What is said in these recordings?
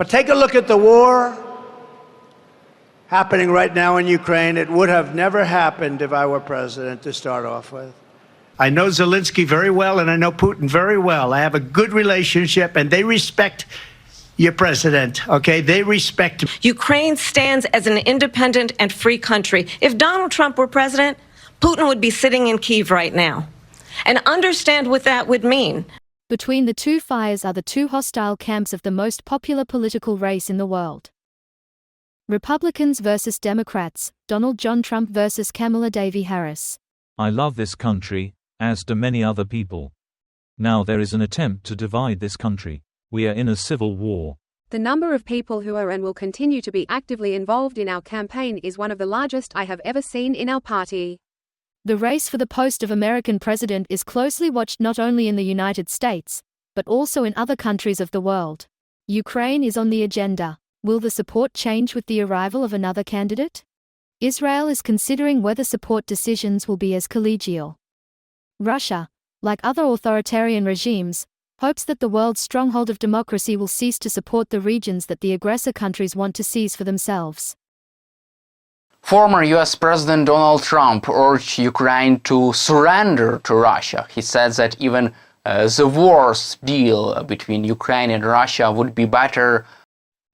But take a look at the war happening right now in Ukraine. It would have never happened if I were president, to start off with. I know Zelensky very well, and I know Putin very well. I have a good relationship, and they respect your president, okay? They respect him. Ukraine stands as an independent and free country. If Donald Trump were president, Putin would be sitting in Kyiv right now. And understand what that would mean. Between the two fires are the two hostile camps of the most popular political race in the world. Republicans versus Democrats, Donald John Trump versus Kamala Harris. I love this country, as do many other people. Now there is an attempt to divide this country. We are in a civil war. The number of people who are and will continue to be actively involved in our campaign is one of the largest I have ever seen in our party. The race for the post of American president is closely watched not only in the United States, but also in other countries of the world. Ukraine is on the agenda. Will the support change with the arrival of another candidate? Israel is considering whether support decisions will be as collegial. Russia, like other authoritarian regimes, hopes that the world's stronghold of democracy will cease to support the regions that the aggressor countries want to seize for themselves. Former US President Donald Trump urged Ukraine to surrender to Russia. He said that even the worst deal between Ukraine and Russia would be better.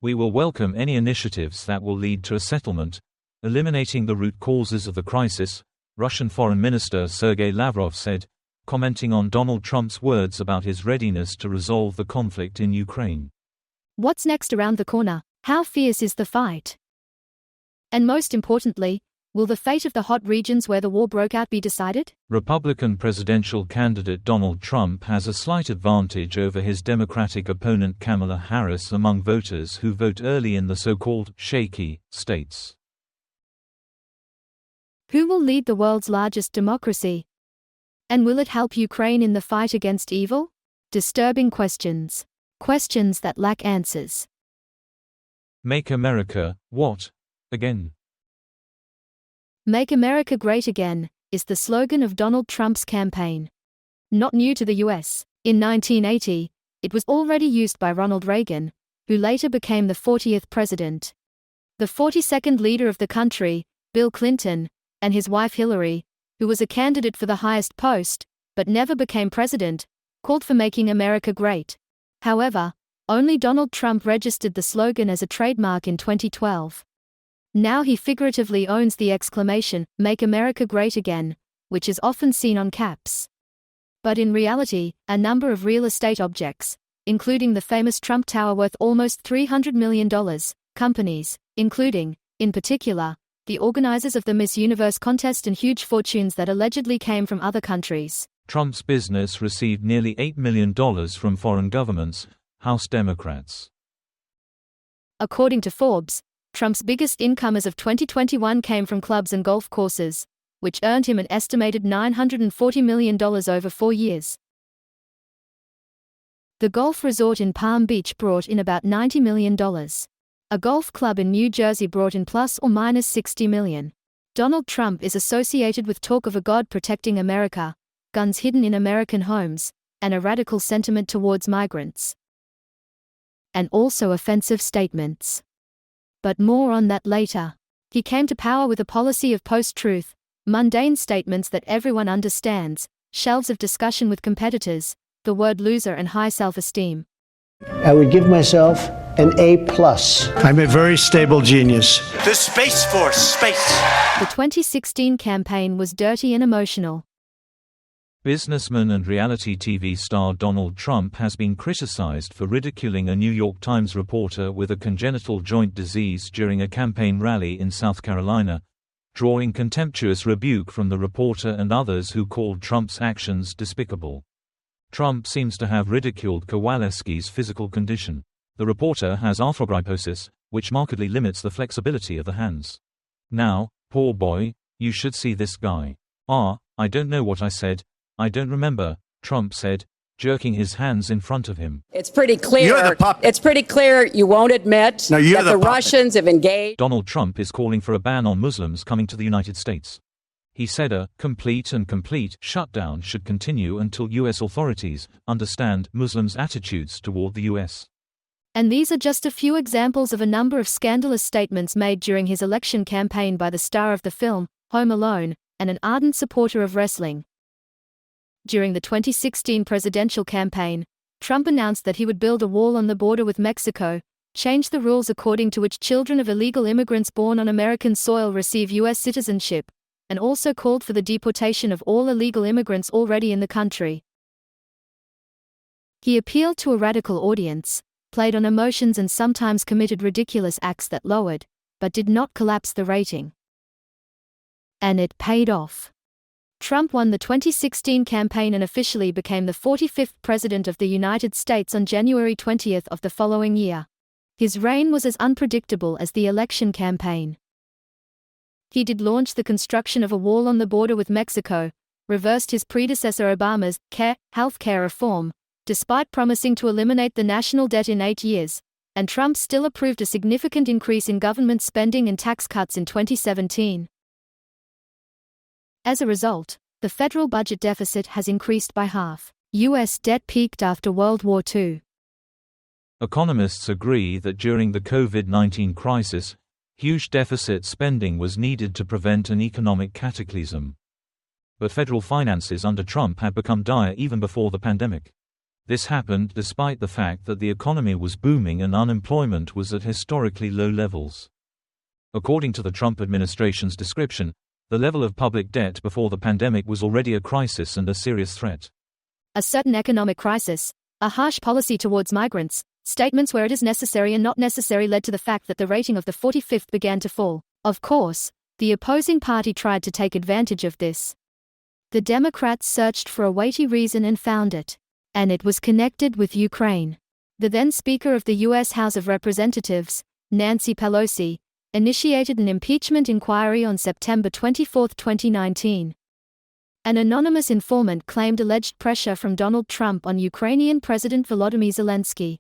We will welcome any initiatives that will lead to a settlement, eliminating the root causes of the crisis, Russian Foreign Minister Sergei Lavrov said, commenting on Donald Trump's words about his readiness to resolve the conflict in Ukraine. What's next around the corner? How fierce is the fight? And most importantly, will the fate of the hot regions where the war broke out be decided? Republican presidential candidate Donald Trump has a slight advantage over his Democratic opponent Kamala Harris among voters who vote early in the so-called shaky states. Who will lead the world's largest democracy? And will it help Ukraine in the fight against evil? Disturbing questions. Questions that lack answers. Make America, what? Again. Make America Great Again is the slogan of Donald Trump's campaign. Not new to the US. In 1980, it was already used by Ronald Reagan, who later became the 40th president. The 42nd leader of the country, Bill Clinton, and his wife Hillary, who was a candidate for the highest post, but never became president, called for making America great. However, only Donald Trump registered the slogan as a trademark in 2012. Now he figuratively owns the exclamation, "Make America Great Again," which is often seen on caps. But in reality, a number of real estate objects, including the famous Trump Tower worth almost $300 million, companies, including, in particular, the organizers of the Miss Universe contest and huge fortunes that allegedly came from other countries. Trump's business received nearly $8 million from foreign governments, House Democrats. According to Forbes, Trump's biggest income as of 2021 came from clubs and golf courses, which earned him an estimated $940 million over 4 years. The golf resort in Palm Beach brought in about $90 million. A golf club in New Jersey brought in plus or minus $60 million. Donald Trump is associated with talk of a God protecting America, guns hidden in American homes, and a radical sentiment towards migrants. And also offensive statements. But more on that later. He came to power with a policy of post-truth, mundane statements that everyone understands, shelves of discussion with competitors, the word loser and high self-esteem. I would give myself an A+. I'm a very stable genius. The Space Force, space. The 2016 campaign was dirty and emotional. Businessman and reality TV star Donald Trump has been criticized for ridiculing a New York Times reporter with a congenital joint disease during a campaign rally in South Carolina, drawing contemptuous rebuke from the reporter and others who called Trump's actions despicable. Trump seems to have ridiculed Kowalski's physical condition. The reporter has arthrogryposis, which markedly limits the flexibility of the hands. Now, poor boy, you should see this guy. I don't know what I said. I don't remember, Trump said, jerking his hands in front of him. It's pretty clear. It's pretty clear you won't admit that the Russians have engaged. Donald Trump is calling for a ban on Muslims coming to the United States. He said a complete shutdown should continue until U.S. authorities understand Muslims' attitudes toward the U.S. And these are just a few examples of a number of scandalous statements made during his election campaign by the star of the film, Home Alone, and an ardent supporter of wrestling. During the 2016 presidential campaign, Trump announced that he would build a wall on the border with Mexico, change the rules according to which children of illegal immigrants born on American soil receive U.S. citizenship, and also called for the deportation of all illegal immigrants already in the country. He appealed to a radical audience, played on emotions and sometimes committed ridiculous acts that lowered, but did not collapse the rating. And it paid off. Trump won the 2016 campaign and officially became the 45th President of the United States on January 20 of the following year. His reign was as unpredictable as the election campaign. He did launch the construction of a wall on the border with Mexico, reversed his predecessor Obama's health care reform, despite promising to eliminate the national debt in 8 years, and Trump still approved a significant increase in government spending and tax cuts in 2017. As a result, the federal budget deficit has increased by half. U.S. debt peaked after World War II. Economists agree that during the COVID-19 crisis, huge deficit spending was needed to prevent an economic cataclysm. But federal finances under Trump had become dire even before the pandemic. This happened despite the fact that the economy was booming and unemployment was at historically low levels. According to the Trump administration's description, the level of public debt before the pandemic was already a crisis and a serious threat. A certain economic crisis, a harsh policy towards migrants, statements where it is necessary and not necessary led to the fact that the rating of the 45th began to fall. Of course, the opposing party tried to take advantage of this. The Democrats searched for a weighty reason and found it. And it was connected with Ukraine. The then Speaker of the U.S. House of Representatives, Nancy Pelosi, initiated an impeachment inquiry on September 24, 2019. An anonymous informant claimed alleged pressure from Donald Trump on Ukrainian President Volodymyr Zelensky.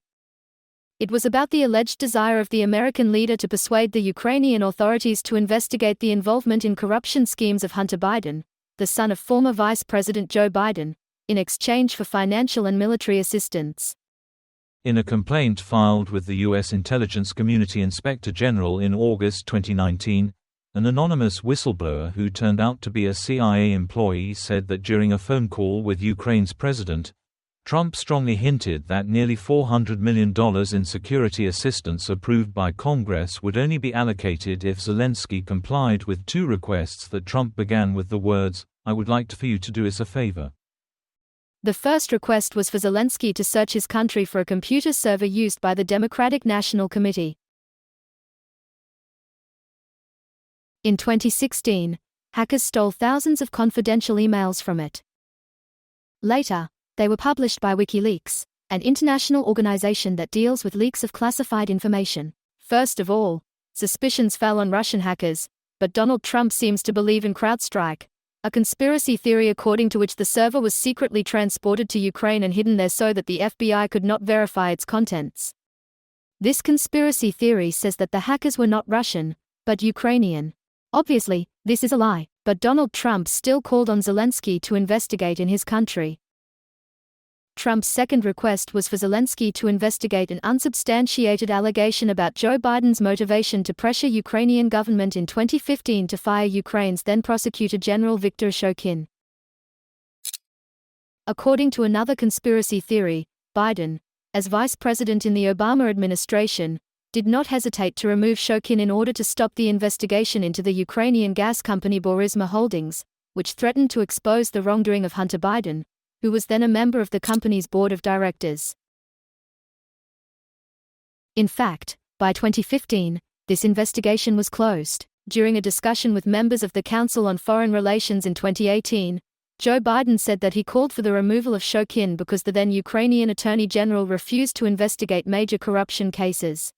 It was about the alleged desire of the American leader to persuade the Ukrainian authorities to investigate the involvement in corruption schemes of Hunter Biden, the son of former Vice President Joe Biden, in exchange for financial and military assistance. In a complaint filed with the U.S. Intelligence Community Inspector General in August 2019, an anonymous whistleblower who turned out to be a CIA employee said that during a phone call with Ukraine's president, Trump strongly hinted that nearly $400 million in security assistance approved by Congress would only be allocated if Zelensky complied with two requests that Trump began with the words, "I would like for you to do us a favor." The first request was for Zelensky to search his country for a computer server used by the Democratic National Committee. In 2016, hackers stole thousands of confidential emails from it. Later, they were published by WikiLeaks, an international organization that deals with leaks of classified information. First of all, suspicions fell on Russian hackers, but Donald Trump seems to believe in CrowdStrike, a conspiracy theory according to which the server was secretly transported to Ukraine and hidden there so that the FBI could not verify its contents. This conspiracy theory says that the hackers were not Russian, but Ukrainian. Obviously, this is a lie, but Donald Trump still called on Zelensky to investigate in his country. Trump's second request was for Zelensky to investigate an unsubstantiated allegation about Joe Biden's motivation to pressure Ukrainian government in 2015 to fire Ukraine's then Prosecutor General Viktor Shokin. According to another conspiracy theory, Biden, as vice president in the Obama administration, did not hesitate to remove Shokin in order to stop the investigation into the Ukrainian gas company Burisma Holdings, which threatened to expose the wrongdoing of Hunter Biden, who was then a member of the company's board of directors. In fact, by 2015, this investigation was closed. During a discussion with members of the Council on Foreign Relations in 2018, Joe Biden said that he called for the removal of Shokin because the then Ukrainian Attorney General refused to investigate major corruption cases.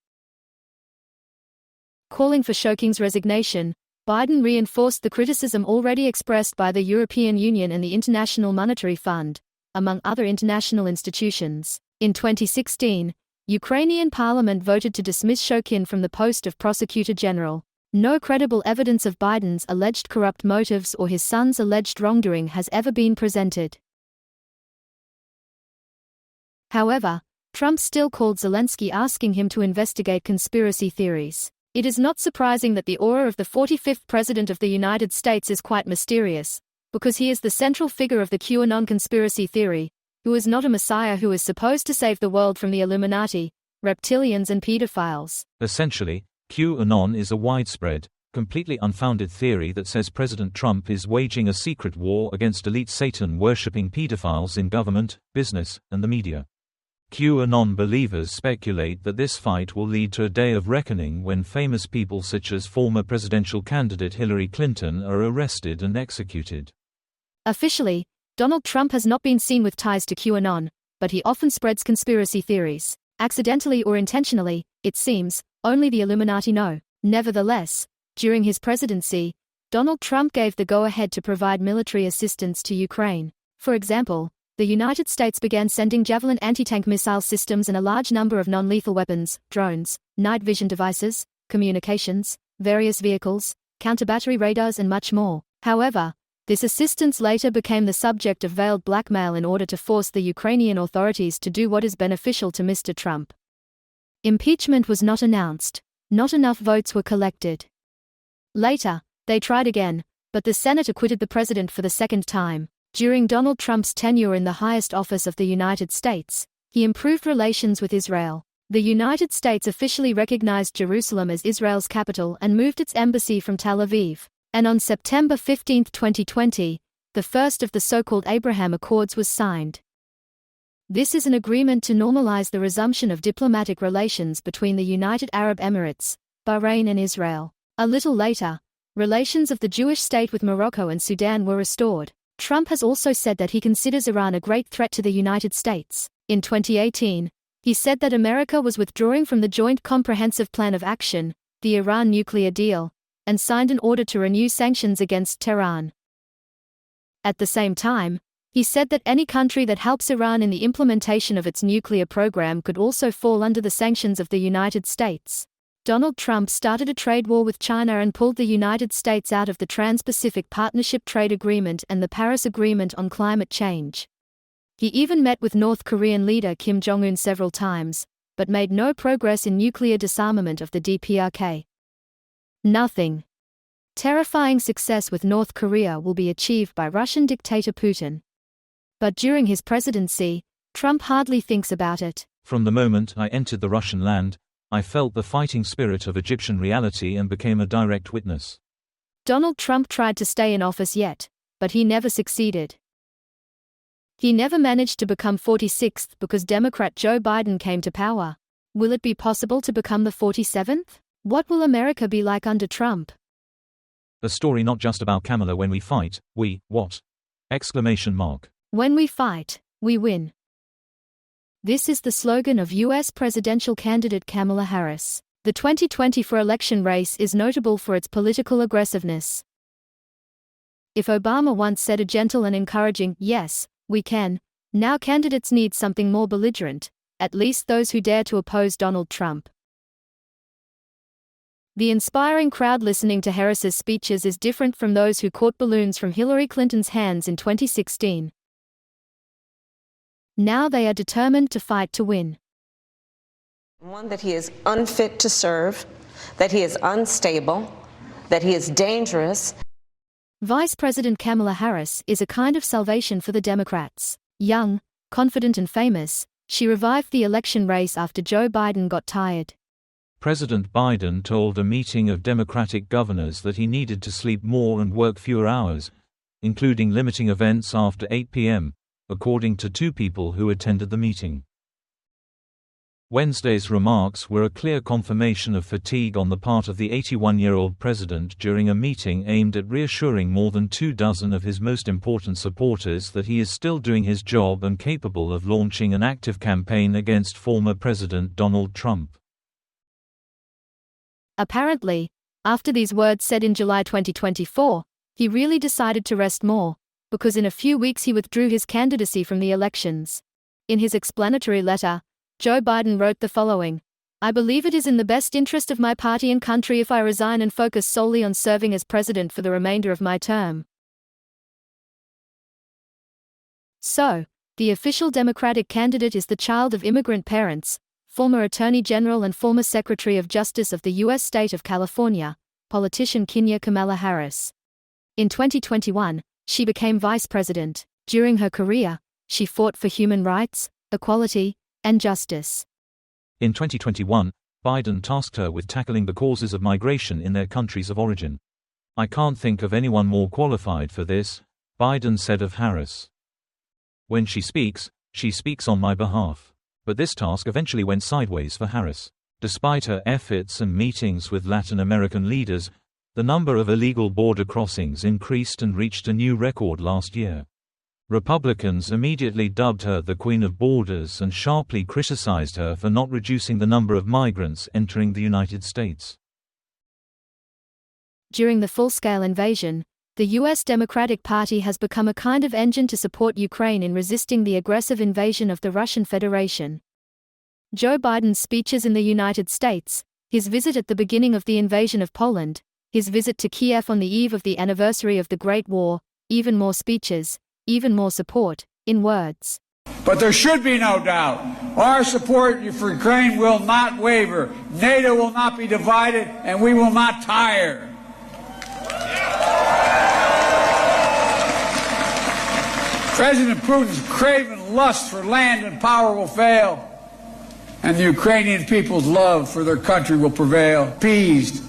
Calling for Shokin's resignation, Biden reinforced the criticism already expressed by the European Union and the International Monetary Fund, among other international institutions. In 2016, Ukrainian parliament voted to dismiss Shokin from the post of Prosecutor General. No credible evidence of Biden's alleged corrupt motives or his son's alleged wrongdoing has ever been presented. However, Trump still called Zelensky asking him to investigate conspiracy theories. It is not surprising that the aura of the 45th President of the United States is quite mysterious, because he is the central figure of the QAnon conspiracy theory, who is not a messiah who is supposed to save the world from the Illuminati, reptilians and pedophiles. Essentially, QAnon is a widespread, completely unfounded theory that says President Trump is waging a secret war against elite Satan-worshipping pedophiles in government, business, and the media. QAnon believers speculate that this fight will lead to a day of reckoning when famous people such as former presidential candidate Hillary Clinton are arrested and executed. Officially, Donald Trump has not been seen with ties to QAnon, but he often spreads conspiracy theories. Accidentally or intentionally, it seems, only the Illuminati know. Nevertheless, during his presidency, Donald Trump gave the go-ahead to provide military assistance to Ukraine. For example, the United States began sending Javelin anti-tank missile systems and a large number of non-lethal weapons, drones, night vision devices, communications, various vehicles, counter-battery radars and much more. However, this assistance later became the subject of veiled blackmail in order to force the Ukrainian authorities to do what is beneficial to Mr. Trump. Impeachment was not announced. Not enough votes were collected. Later, they tried again, but the Senate acquitted the president for the second time. During Donald Trump's tenure in the highest office of the United States, he improved relations with Israel. The United States officially recognized Jerusalem as Israel's capital and moved its embassy from Tel Aviv. And on September 15, 2020, the first of the so-called Abraham Accords was signed. This is an agreement to normalize the resumption of diplomatic relations between the United Arab Emirates, Bahrain and Israel. A little later, relations of the Jewish state with Morocco and Sudan were restored. Trump has also said that he considers Iran a great threat to the United States. In 2018, he said that America was withdrawing from the Joint Comprehensive Plan of Action, the Iran nuclear deal, and signed an order to renew sanctions against Tehran. At the same time, he said that any country that helps Iran in the implementation of its nuclear program could also fall under the sanctions of the United States. Donald Trump started a trade war with China and pulled the United States out of the Trans-Pacific Partnership Trade Agreement and the Paris Agreement on climate change. He even met with North Korean leader Kim Jong-un several times, but made no progress in nuclear disarmament of the DPRK. Nothing. Terrifying success with North Korea will be achieved by Russian dictator Putin. But during his presidency, Trump hardly thinks about it. From the moment I entered the Russian land, I felt the fighting spirit of Egyptian reality and became a direct witness. Donald Trump tried to stay in office yet, but he never succeeded. He never managed to become 46th because Democrat Joe Biden came to power. Will it be possible to become the 47th? What will America be like under Trump? A story not just about Kamala when we fight, we, what? Exclamation mark. When we fight, we win. This is the slogan of U.S. presidential candidate Kamala Harris. The 2024 election race is notable for its political aggressiveness. If Obama once said a gentle and encouraging, "Yes, we can," now candidates need something more belligerent, at least those who dare to oppose Donald Trump. The inspiring crowd listening to Harris's speeches is different from those who caught balloons from Hillary Clinton's hands in 2016. Now they are determined to fight to win. One, that he is unfit to serve, that he is unstable, that he is dangerous. Vice President Kamala Harris is a kind of salvation for the Democrats. Young, confident and famous, she revived the election race after Joe Biden got tired. President Biden told a meeting of Democratic governors that he needed to sleep more and work fewer hours, including limiting events after 8 p.m., according to two people who attended the meeting. Wednesday's remarks were a clear confirmation of fatigue on the part of the 81-year-old president during a meeting aimed at reassuring more than 24 of his most important supporters that he is still doing his job and capable of launching an active campaign against former President Donald Trump. Apparently, after these words said in July 2024, he really decided to rest more, because in a few weeks he withdrew his candidacy from the elections. In his explanatory letter, Joe Biden wrote the following: "I believe it is in the best interest of my party and country if I resign and focus solely on serving as president for the remainder of my term." So, The official Democratic candidate is the child of immigrant parents, former Attorney General and former Secretary of Justice of the U.S. state of California, politician Kamala Harris. In 2021, she became vice president. During her career, she fought for human rights, equality, and justice. In 2021, Biden tasked her with tackling the causes of migration in their countries of origin. "I can't think of anyone more qualified for this," Biden said of Harris. "When she speaks on my behalf." But this task eventually went sideways for Harris. Despite her efforts and meetings with Latin American leaders, the number of illegal border crossings increased and reached a new record last year. Republicans immediately dubbed her the Queen of Borders and sharply criticized her for not reducing the number of migrants entering the United States. During the full-scale invasion, the U.S. Democratic Party has become a kind of engine to support Ukraine in resisting the aggressive invasion of the Russian Federation. Joe Biden's speeches in the United States, his visit at the beginning of the invasion of Poland, his visit to Kiev on the eve of the anniversary of the Great War, even more speeches, even more support, in words. But there should be no doubt. Our support for Ukraine will not waver. NATO will not be divided, and we will not tire. President Putin's craven lust for land and power will fail, and the Ukrainian people's love for their country will prevail. Appeased.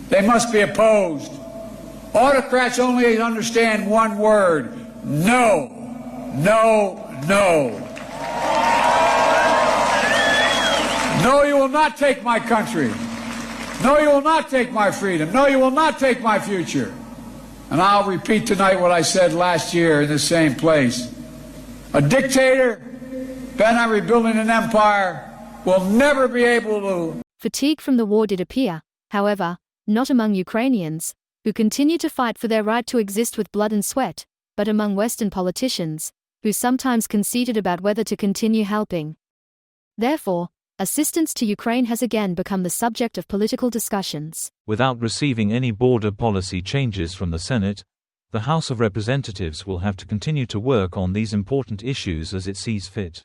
They must be opposed. Autocrats only understand one word: no, no, no. No, you will not take my country. No, you will not take my freedom. No, you will not take my future. And I'll repeat tonight what I said last year in the same place. A dictator bent on rebuilding an empire will never be able to... Fatigue from the war did appear, however, not among Ukrainians, who continue to fight for their right to exist with blood and sweat, but among Western politicians, who sometimes conceded about whether to continue helping. Therefore, assistance to Ukraine has again become the subject of political discussions. Without receiving any border policy changes from the Senate, the House of Representatives will have to continue to work on these important issues as it sees fit.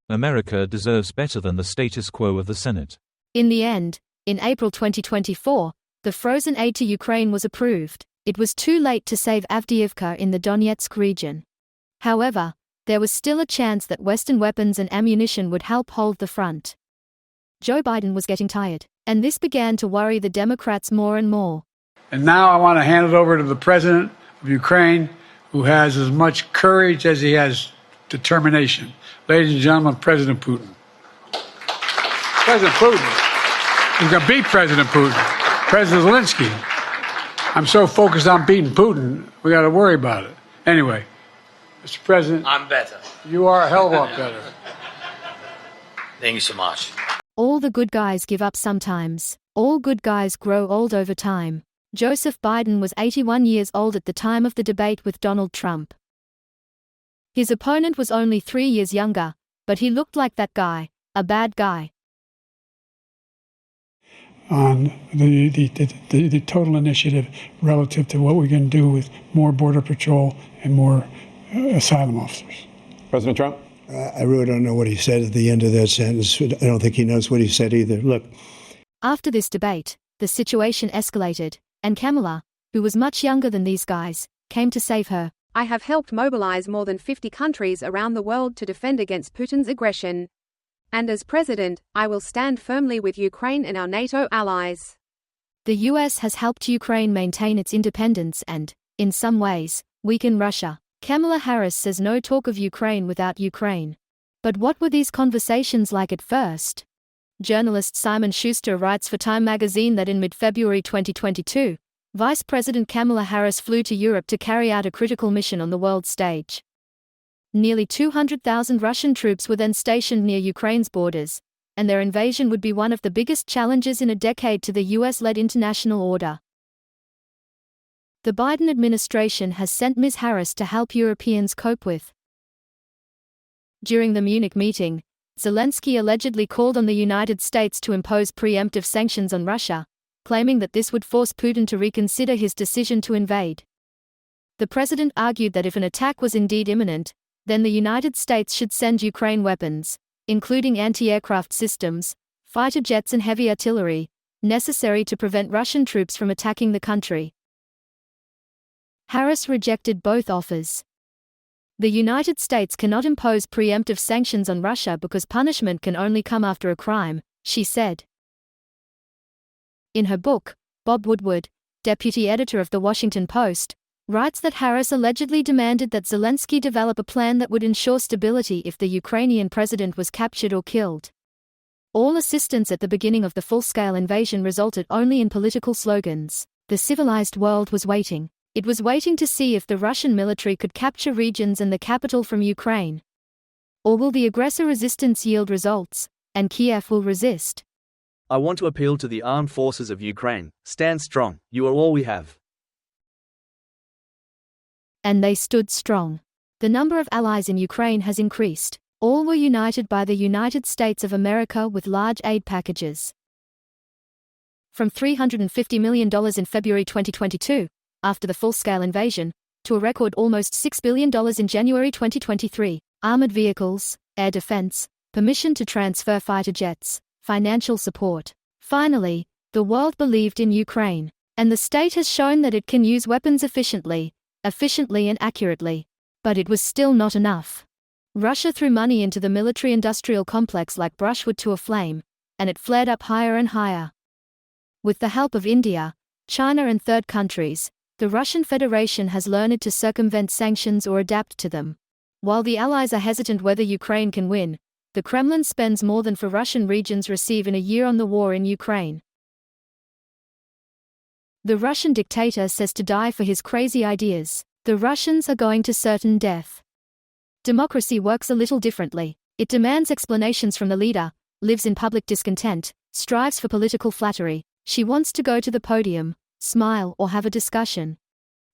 America deserves better than the status quo of the Senate. In the end, in April 2024, the frozen aid to Ukraine was approved. It was too late to save Avdiivka in the Donetsk region. However, there was still a chance that Western weapons and ammunition would help hold the front. Joe Biden was getting tired, and this began to worry the Democrats more and more. And now I want to hand it over to the president of Ukraine, who has as much courage as he has determination. Ladies and gentlemen, President Putin. President Putin. He's going to beat President Putin. President Zelensky. I'm so focused on beating Putin, we got to worry about it. Anyway, Mr. President. I'm better. You are a hell of a lot better. Thank you so much. All the good guys give up sometimes. All good guys grow old over time. Joseph Biden was 81 years old at the time of the debate with Donald Trump. His opponent was only 3 years younger, but he looked like that guy, a bad guy. On the total initiative relative to what we can do with more border patrol and more asylum officers. President Trump? I really don't know what he said at the end of that sentence. I don't think he knows what he said either. Look. After this debate, the situation escalated, and Kamala, who was much younger than these guys, came to save her. I have helped mobilize more than 50 countries around the world to defend against Putin's aggression. And as president, I will stand firmly with Ukraine and our NATO allies. The US has helped Ukraine maintain its independence and, in some ways, weaken Russia. Kamala Harris says no talk of Ukraine without Ukraine. But what were these conversations like at first? Journalist Simon Schuster writes for Time magazine that in mid-February 2022, Vice President Kamala Harris flew to Europe to carry out a critical mission on the world stage. Nearly 200,000 Russian troops were then stationed near Ukraine's borders, and their invasion would be one of the biggest challenges in a decade to the US-led international order. The Biden administration has sent Ms. Harris to help Europeans cope with. During the Munich meeting, Zelensky allegedly called on the United States to impose preemptive sanctions on Russia, claiming that this would force Putin to reconsider his decision to invade. The president argued that if an attack was indeed imminent, then the United States should send Ukraine weapons, including anti-aircraft systems, fighter jets and heavy artillery, necessary to prevent Russian troops from attacking the country. Harris rejected both offers. The United States cannot impose preemptive sanctions on Russia because punishment can only come after a crime, she said. In her book, Bob Woodward, deputy editor of The Washington Post, writes that Harris allegedly demanded that Zelensky develop a plan that would ensure stability if the Ukrainian president was captured or killed. All assistance at the beginning of the full-scale invasion resulted only in political slogans. The civilized world was waiting. It was waiting to see if the Russian military could capture regions and the capital from Ukraine. Or will the aggressor resistance yield results, and Kiev will resist? I want to appeal to the armed forces of Ukraine. Stand strong. You are all we have. And they stood strong. The number of allies in Ukraine has increased. All were united by the United States of America with large aid packages. From $350 million in February 2022, after the full-scale invasion, to a record almost $6 billion in January 2023, armored vehicles, air defense, permission to transfer fighter jets, financial support. Finally, the world believed in Ukraine, and the state has shown that it can use weapons efficiently and accurately. But it was still not enough. Russia threw money into the military-industrial complex like brushwood to a flame, and it flared up higher and higher. With the help of India, China and third countries, the Russian Federation has learned to circumvent sanctions or adapt to them. While the Allies are hesitant whether Ukraine can win, the Kremlin spends more than for Russian regions receive in a year on the war in Ukraine. The Russian dictator says to die for his crazy ideas. The Russians are going to certain death. Democracy works a little differently. It demands explanations from the leader, lives in public discontent, strives for political flattery. She wants to go to the podium, smile or have a discussion.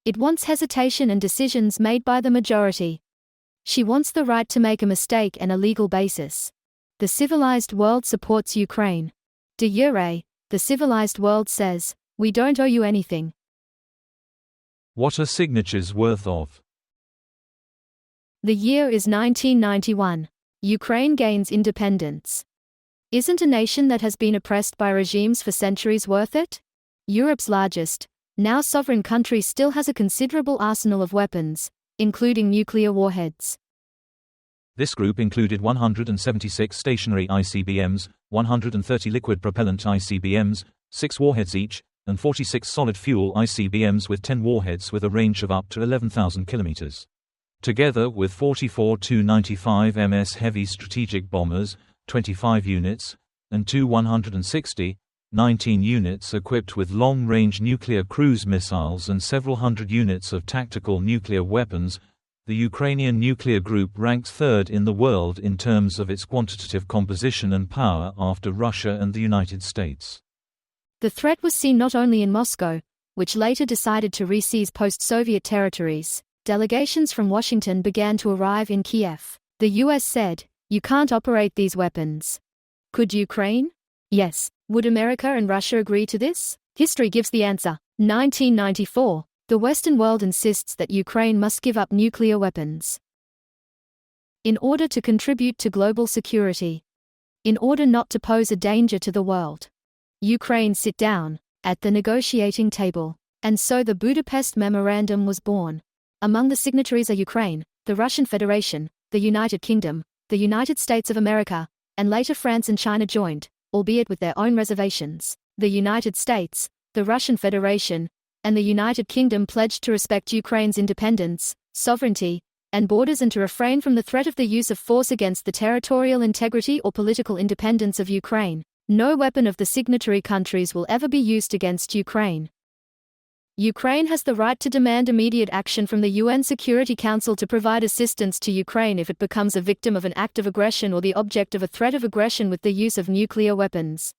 It wants hesitation and decisions made by the majority. She wants the right to make a mistake and a legal basis. The civilized world supports Ukraine. De jure, the civilized world says, we don't owe you anything. What are signatures worth of? The year is 1991. Ukraine gains independence. Isn't a nation that has been oppressed by regimes for centuries worth it? Europe's largest, now sovereign country still has a considerable arsenal of weapons, including nuclear warheads. This group included 176 stationary ICBMs, 130 liquid propellant ICBMs, 6 warheads each, and 46 solid-fuel ICBMs with 10 warheads with a range of up to 11,000 kilometers. Together with 44 Tu-95 MS heavy strategic bombers, 25 units, and two 160, 19 units equipped with long-range nuclear cruise missiles and several hundred units of tactical nuclear weapons, the Ukrainian nuclear group ranks third in the world in terms of its quantitative composition and power after Russia and the United States. The threat was seen not only in Moscow, which later decided to re-seize post-Soviet territories. Delegations from Washington began to arrive in Kiev. The US said, "You can't operate these weapons." Could Ukraine? Yes. Would America and Russia agree to this? History gives the answer. 1994. The Western world insists that Ukraine must give up nuclear weapons in order to contribute to global security, in order not to pose a danger to the world. Ukraine sit down at the negotiating table, and so the Budapest Memorandum was born. Among the signatories are Ukraine, the Russian Federation, the United Kingdom, the United States of America, and later France and China joined, albeit with their own reservations. The United States, the Russian Federation, and the United Kingdom pledged to respect Ukraine's independence, sovereignty, and borders and to refrain from the threat of the use of force against the territorial integrity or political independence of Ukraine. No weapon of the signatory countries will ever be used against Ukraine. Ukraine has the right to demand immediate action from the UN Security Council to provide assistance to Ukraine if it becomes a victim of an act of aggression or the object of a threat of aggression with the use of nuclear weapons.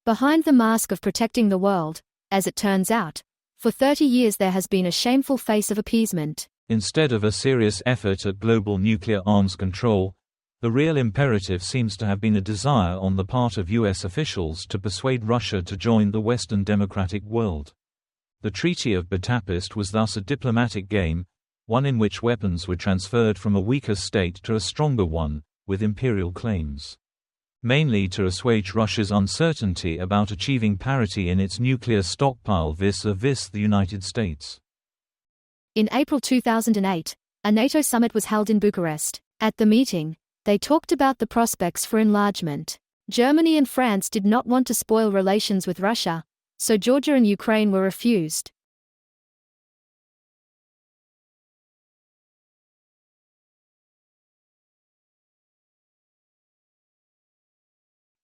Behind the mask of protecting the world, as it turns out, for 30 years there has been a shameful face of appeasement. Instead of a serious effort at global nuclear arms control, the real imperative seems to have been a desire on the part of US officials to persuade Russia to join the Western democratic world. The Treaty of Budapest was thus a diplomatic game, one in which weapons were transferred from a weaker state to a stronger one, with imperial claims. Mainly to assuage Russia's uncertainty about achieving parity in its nuclear stockpile vis-a-vis the United States. In April 2008, a NATO summit was held in Bucharest. At the meeting, they talked about the prospects for enlargement. Germany and France did not want to spoil relations with Russia, so Georgia and Ukraine were refused.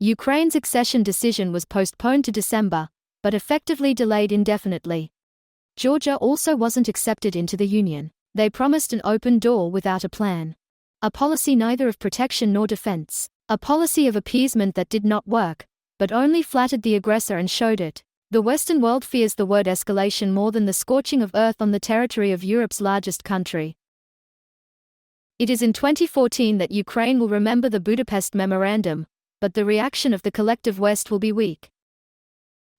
Ukraine's accession decision was postponed to December, but effectively delayed indefinitely. Georgia also wasn't accepted into the Union. They promised an open door without a plan. A policy neither of protection nor defense. A policy of appeasement that did not work, but only flattered the aggressor and showed it. The Western world fears the word escalation more than the scorching of earth on the territory of Europe's largest country. It is in 2014 that Ukraine will remember the Budapest memorandum, but the reaction of the collective West will be weak.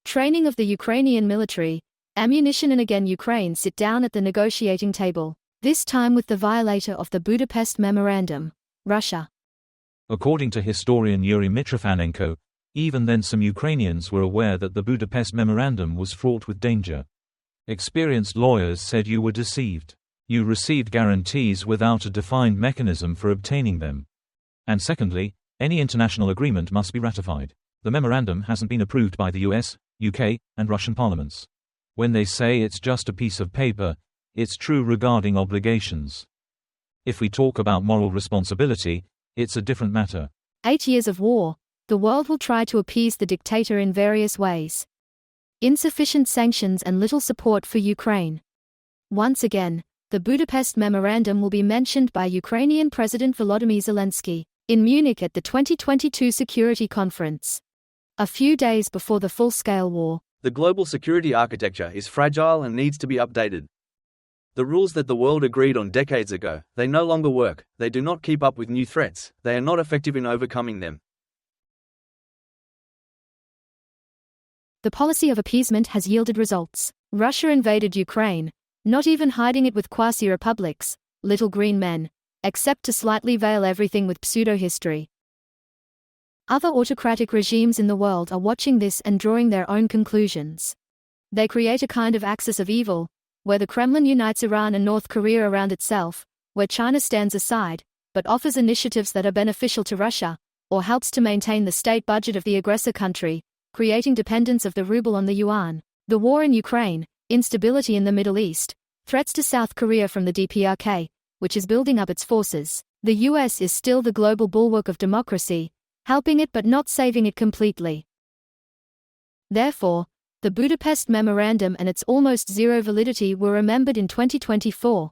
Training of the Ukrainian military, ammunition, and again Ukraine sit down at the negotiating table, this time with the violator of the Budapest memorandum, Russia. According to historian Yuri Mitrofanenko, even then some Ukrainians were aware that the Budapest memorandum was fraught with danger. Experienced lawyers said you were deceived. You received guarantees without a defined mechanism for obtaining them. And secondly, any international agreement must be ratified. The memorandum hasn't been approved by the US, UK, and Russian parliaments. When they say it's just a piece of paper, it's true regarding obligations. If we talk about moral responsibility, it's a different matter. 8 years of war, the world will try to appease the dictator in various ways. Insufficient sanctions and little support for Ukraine. Once again, the Budapest memorandum will be mentioned by Ukrainian President Volodymyr Zelensky in Munich at the 2022 Security Conference. A few days before the full-scale war. The global security architecture is fragile and needs to be updated. The rules that the world agreed on decades ago, they no longer work, they do not keep up with new threats, they are not effective in overcoming them. The policy of appeasement has yielded results. Russia invaded Ukraine, not even hiding it with quasi-republics, little green men, except to slightly veil everything with pseudo-history. Other autocratic regimes in the world are watching this and drawing their own conclusions. They create a kind of axis of evil, where the Kremlin unites Iran and North Korea around itself, where China stands aside, but offers initiatives that are beneficial to Russia, or helps to maintain the state budget of the aggressor country, creating dependence of the ruble on the yuan. The war in Ukraine, instability in the Middle East, threats to South Korea from the DPRK, which is building up its forces. The US is still the global bulwark of democracy, helping it but not saving it completely. Therefore, the Budapest Memorandum and its almost zero validity were remembered in 2024.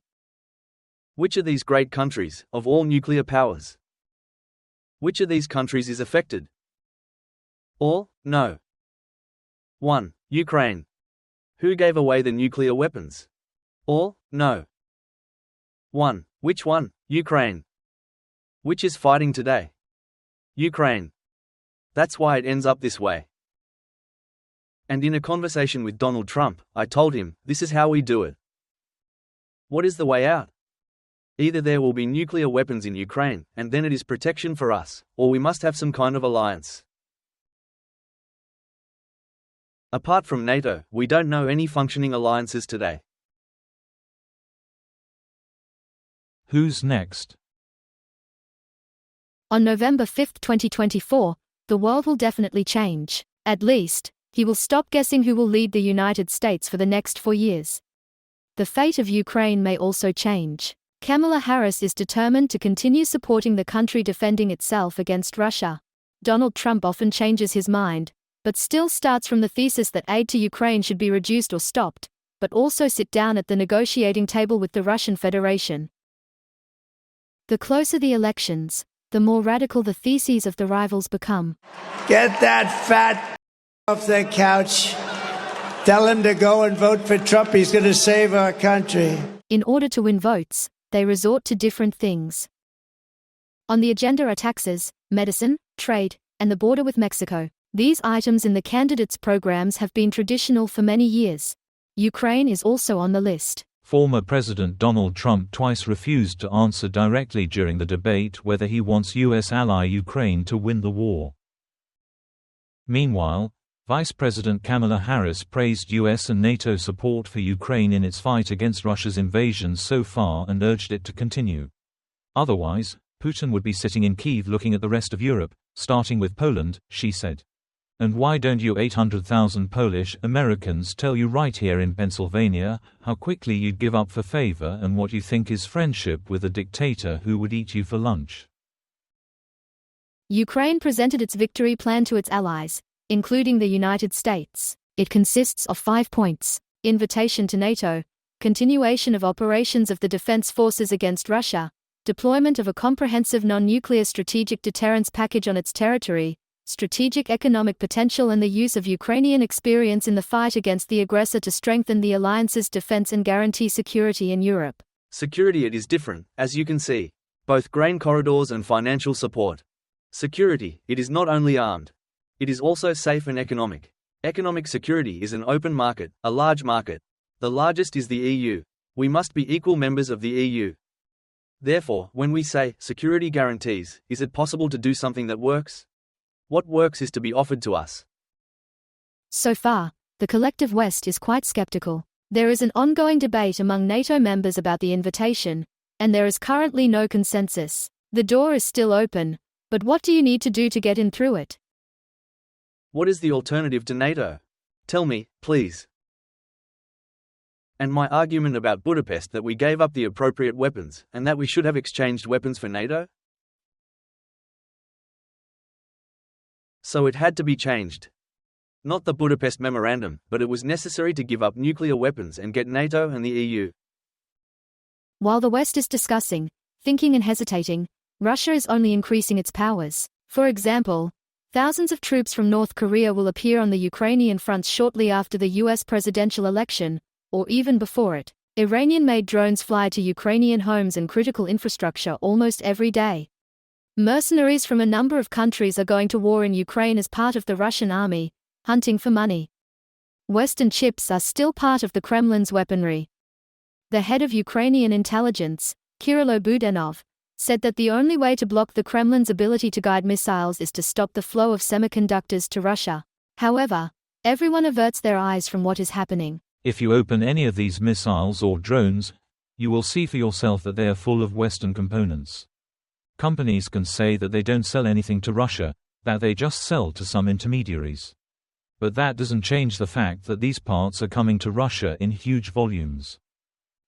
Which of these great countries, of all nuclear powers? Which of these countries is affected? All? No. 1. Ukraine. Who gave away the nuclear weapons? All? No. 1. Which one? Ukraine. Which is fighting today? Ukraine. That's why it ends up this way. And in a conversation with Donald Trump, I told him, this is how we do it. What is the way out? Either there will be nuclear weapons in Ukraine, and then it is protection for us, or we must have some kind of alliance. Apart from NATO, we don't know any functioning alliances today. Who's next? On November 5, 2024, the world will definitely change. At least, he will stop guessing who will lead the United States for the next 4 years. The fate of Ukraine may also change. Kamala Harris is determined to continue supporting the country defending itself against Russia. Donald Trump often changes his mind, but still starts from the thesis that aid to Ukraine should be reduced or stopped, but also sit down at the negotiating table with the Russian Federation. The closer the elections, the more radical the theses of the rivals become. Get that fat off the couch. Tell him to go and vote for Trump. He's going to save our country. In order to win votes, they resort to different things. On the agenda are taxes, medicine, trade, and the border with Mexico. These items in the candidates' programs have been traditional for many years. Ukraine is also on the list. Former President Donald Trump twice refused to answer directly during the debate whether he wants U.S. ally Ukraine to win the war. Meanwhile, Vice President Kamala Harris praised U.S. and NATO support for Ukraine in its fight against Russia's invasion so far and urged it to continue. Otherwise, Putin would be sitting in Kyiv looking at the rest of Europe, starting with Poland, she said. And why don't you 800,000 Polish Americans tell you right here in Pennsylvania how quickly you'd give up for favor and what you think is friendship with a dictator who would eat you for lunch? Ukraine presented its victory plan to its allies, including the United States. It consists of 5 points: invitation to NATO, continuation of operations of the defense forces against Russia, deployment of a comprehensive non-nuclear strategic deterrence package on its territory, strategic economic potential, and the use of Ukrainian experience in the fight against the aggressor to strengthen the alliance's defense and guarantee security in Europe. Security, it is different, as you can see. Both grain corridors and financial support. Security, it is not only armed. It is also safe and economic. Economic security is an open market, a large market. The largest is the EU. We must be equal members of the EU. Therefore, when we say security guarantees, is it possible to do something that works? What works is to be offered to us. So far, the collective West is quite skeptical. There is an ongoing debate among NATO members about the invitation, and there is currently no consensus. The door is still open, but what do you need to do to get in through it? What is the alternative to NATO? Tell me, please. And my argument about Budapest, that we gave up the appropriate weapons, and that we should have exchanged weapons for NATO? So it had to be changed. Not the Budapest memorandum, but it was necessary to give up nuclear weapons and get NATO and the EU. While the West is discussing, thinking and hesitating, Russia is only increasing its powers. For example, thousands of troops from North Korea will appear on the Ukrainian fronts shortly after the US presidential election, or even before it. Iranian-made drones fly to Ukrainian homes and critical infrastructure almost every day. Mercenaries from a number of countries are going to war in Ukraine as part of the Russian army, hunting for money. Western chips are still part of the Kremlin's weaponry. The head of Ukrainian intelligence, Kirilo Budanov, said that the only way to block the Kremlin's ability to guide missiles is to stop the flow of semiconductors to Russia. However, everyone averts their eyes from what is happening. If you open any of these missiles or drones, you will see for yourself that they are full of Western components. Companies can say that they don't sell anything to Russia, that they just sell to some intermediaries. But that doesn't change the fact that these parts are coming to Russia in huge volumes.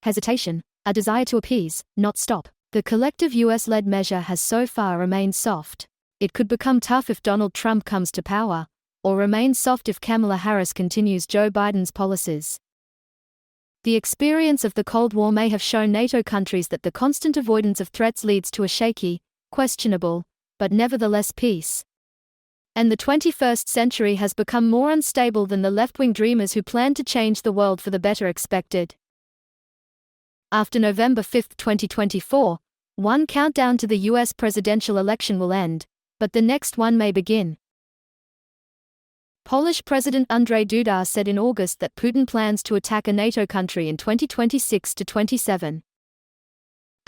Hesitation, a desire to appease, not stop. The collective US-led measure has so far remained soft. It could become tough if Donald Trump comes to power, or remain soft if Kamala Harris continues Joe Biden's policies. The experience of the Cold War may have shown NATO countries that the constant avoidance of threats leads to a shaky, questionable, but nevertheless peace. And the 21st century has become more unstable than the left-wing dreamers who planned to change the world for the better expected. After November 5, 2024, one countdown to the US presidential election will end, but the next one may begin. Polish President Andrzej Duda said in August that Putin plans to attack a NATO country in 2026 to 27.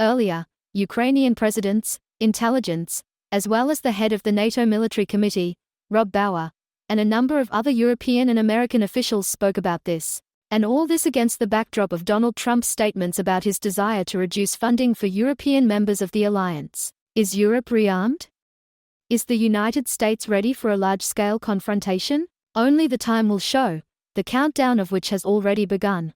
Earlier, Ukrainian presidents, intelligence, as well as the head of the NATO Military Committee, Rob Bauer, and a number of other European and American officials spoke about this. And all this against the backdrop of Donald Trump's statements about his desire to reduce funding for European members of the alliance. Is Europe rearmed? Is the United States ready for a large-scale confrontation? Only the time will show, the countdown of which has already begun.